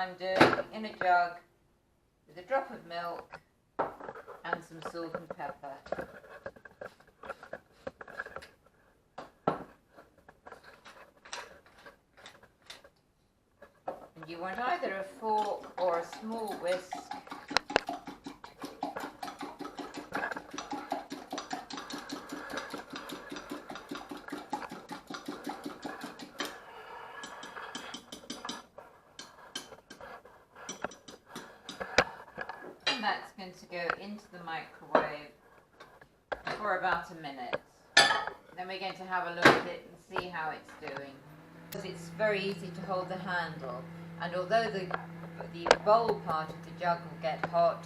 I'm doing in a jug with a drop of milk and some salt and pepper. And you want either a fork or a small whisk. And that's going to go into the microwave for about a minute. Then we're going to have a look at it and see how it's doing. It's very easy to hold the handle, and although the bowl part of the jug will get hot,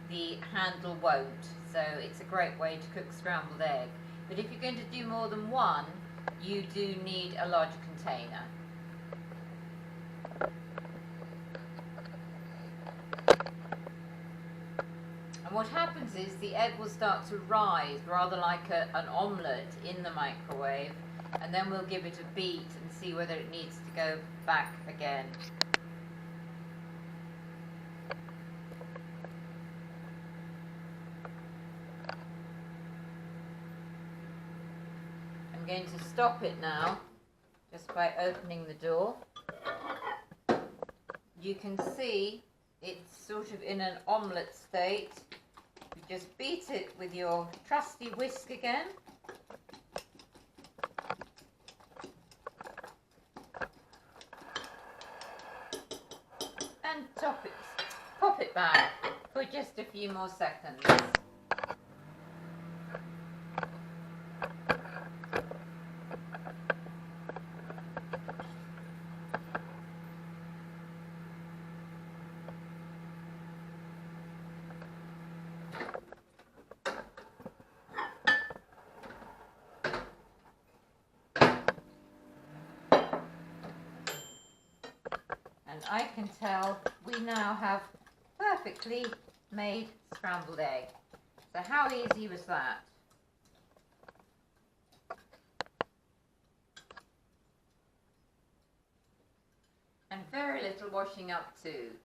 the handle won't. So it's a great way to cook scrambled egg. But if you're going to do more than one, you do need a larger container. And what happens is the egg will start to rise rather like an omelette in the microwave, and then we'll give it a beat and see whether it needs to go back again. I'm going to stop it now just by opening the door. You can see it's sort of in an omelette state. You just beat it with your trusty whisk again. And pop it back for just a few more seconds. And I can tell we now have perfectly made scrambled egg. So how easy was that? And very little washing up too.